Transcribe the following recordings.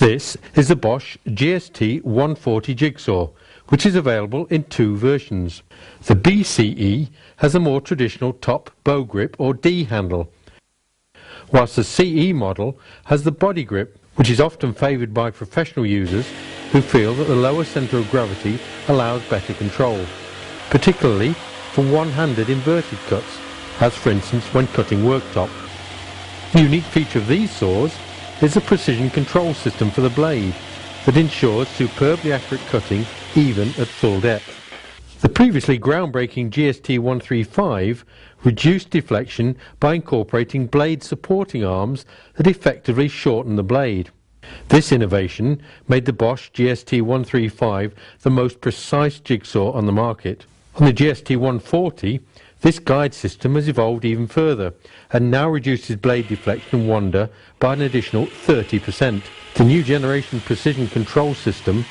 This is the Bosch GST 140 Jigsaw, which is available in two versions. The BCE has a more traditional top bow grip or D handle, whilst the CE model has the body grip, which is often favoured by professional users who feel that the lower centre of gravity allows better control, particularly for one-handed inverted cuts, as for instance when cutting worktop. The unique feature of these saws is a precision control system for the blade that ensures superbly accurate cutting even at full depth. The previously groundbreaking GST 135 reduced deflection by incorporating blade supporting arms that effectively shorten the blade. This innovation made the Bosch GST 135 the most precise jigsaw on the market. On the GST 140, this guide system has evolved even further and now reduces blade deflection and wander by an additional 30%. The new generation precision control system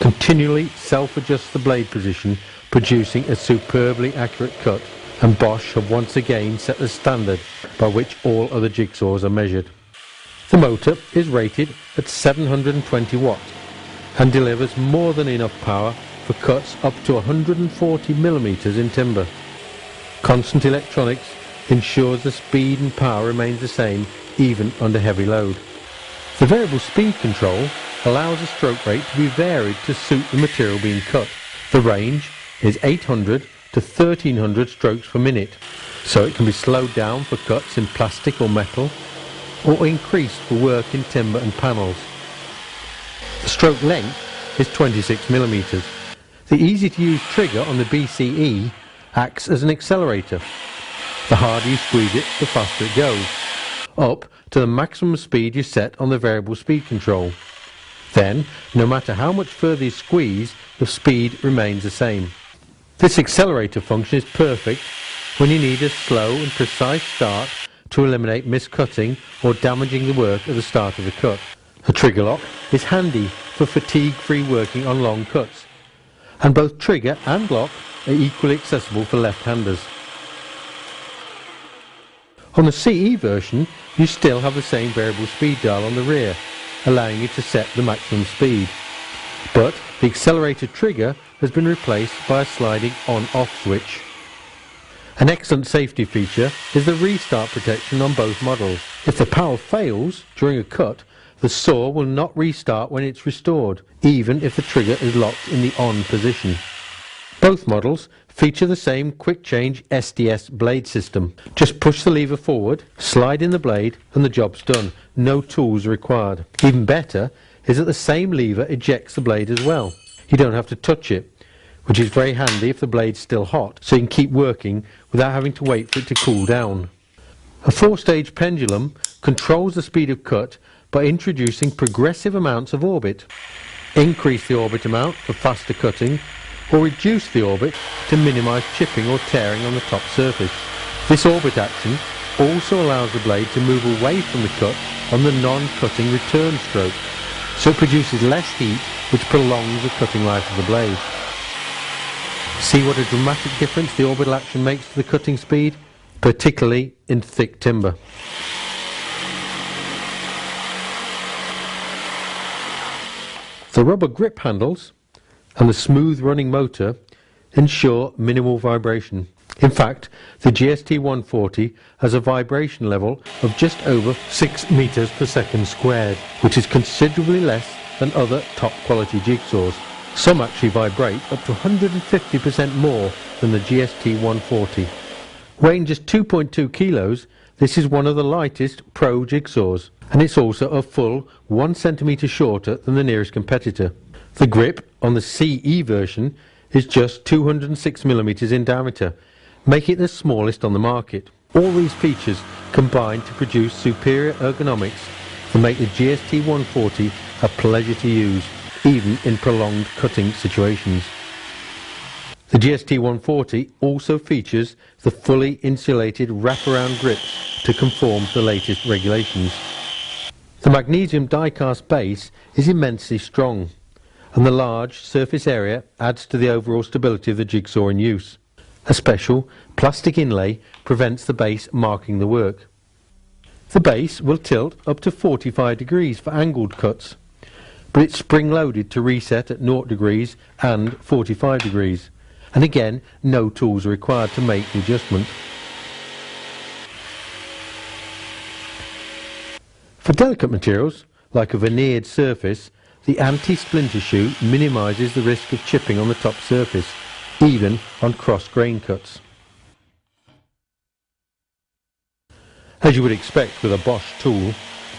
continually self-adjusts the blade position, producing a superbly accurate cut, and Bosch have once again set the standard by which all other jigsaws are measured. The motor is rated at 720 watts and delivers more than enough power for cuts up to 140 millimeters in timber. Constant electronics ensures the speed and power remains the same even under heavy load. The variable speed control allows the stroke rate to be varied to suit the material being cut. The range is 800 to 1300 strokes per minute, so it can be slowed down for cuts in plastic or metal, or increased for work in timber and panels. The stroke length is 26 millimeters. The easy-to-use trigger on the BCE acts as an accelerator. The harder you squeeze it, the faster it goes, up to the maximum speed you set on the variable speed control. Then, no matter how much further you squeeze, the speed remains the same. This accelerator function is perfect when you need a slow and precise start to eliminate miscutting or damaging the work at the start of the cut. A trigger lock is handy for fatigue-free working on long cuts, and both trigger and lock are equally accessible for left-handers. On the CE version, you still have the same variable speed dial on the rear, allowing you to set the maximum speed. But the accelerator trigger has been replaced by a sliding on-off switch. An excellent safety feature is the restart protection on both models. If the power fails during a cut, the saw will not restart when it's restored, even if the trigger is locked in the on position. Both models feature the same quick change SDS blade system. Just push the lever forward, slide in the blade, and the job's done. No tools required. Even better is that the same lever ejects the blade as well. You don't have to touch it, which is very handy if the blade's still hot, so you can keep working without having to wait for it to cool down. A 4-stage pendulum controls the speed of cut by introducing progressive amounts of orbit. Increase the orbit amount for faster cutting, or reduce the orbit to minimise chipping or tearing on the top surface. This orbit action also allows the blade to move away from the cut on the non-cutting return stroke, so it produces less heat, which prolongs the cutting life of the blade. See what a dramatic difference the orbital action makes to the cutting speed, particularly in thick timber. The rubber grip handles and the smooth running motor ensure minimal vibration. In fact, the GST 140 has a vibration level of just over 6 meters per second squared, which is considerably less than other top quality jigsaws. Some actually vibrate up to 150% more than the GST 140. Weighing just 2.2 kilos, this is one of the lightest pro jigsaws, and it's also a full 1 centimeter shorter than the nearest competitor. The grip on the CE version is just 206 millimeters in diameter, making it the smallest on the market. All these features combine to produce superior ergonomics that make the GST 140 a pleasure to use, even in prolonged cutting situations. The GST 140 also features the fully insulated wraparound grips to conform to the latest regulations. The magnesium die-cast base is immensely strong, and the large surface area adds to the overall stability of the jigsaw in use. A special plastic inlay prevents the base marking the work. The base will tilt up to 45 degrees for angled cuts, but it's spring-loaded to reset at 0 degrees and 45 degrees. And again, no tools are required to make the adjustment. For delicate materials, like a veneered surface, the anti-splinter shoe minimises the risk of chipping on the top surface, even on cross-grain cuts. As you would expect with a Bosch tool,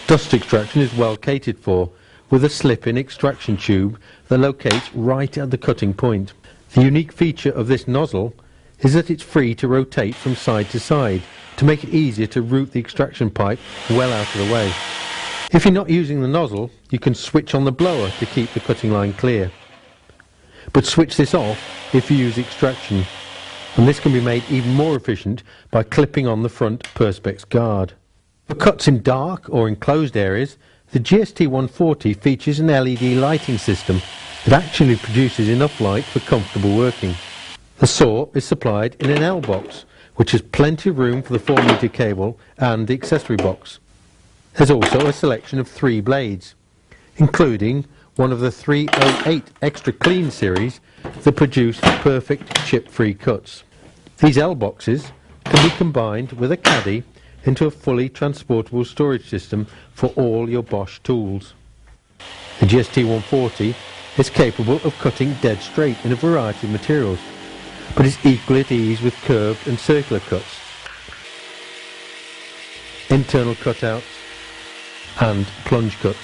dust extraction is well catered for, with a slip-in extraction tube that locates right at the cutting point. The unique feature of this nozzle is that it's free to rotate from side to side to make it easier to route the extraction pipe well out of the way. If you're not using the nozzle, you can switch on the blower to keep the cutting line clear. But switch this off if you use extraction, and this can be made even more efficient by clipping on the front Perspex guard. For cuts in dark or enclosed areas, the GST 140 features an LED lighting system that actually produces enough light for comfortable working. The saw is supplied in an L box, which has plenty of room for the 4-metre cable and the accessory box. There's also a selection of 3 blades, including one of the 308 Extra Clean series that produce perfect chip-free cuts. These L boxes can be combined with a caddy into a fully transportable storage system for all your Bosch tools. The GST 140 is capable of cutting dead straight in a variety of materials, but is equally at ease with curved and circular cuts, internal cutouts and plunge cuts.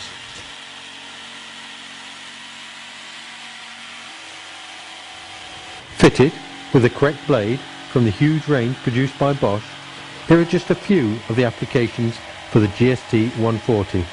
Fitted with the correct blade from the huge range produced by Bosch, here are just a few of the applications for the GST 140.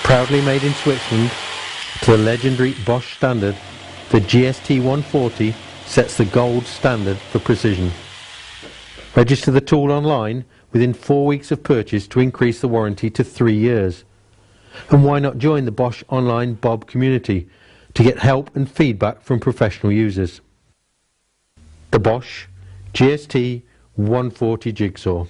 Proudly made in Switzerland to the legendary Bosch standard, the GST 140 sets the gold standard for precision. Register the tool online within 4 weeks of purchase to increase the warranty to 3 years. And why not join the Bosch online Bob community to get help and feedback from professional users? The Bosch GST 140 Jigsaw.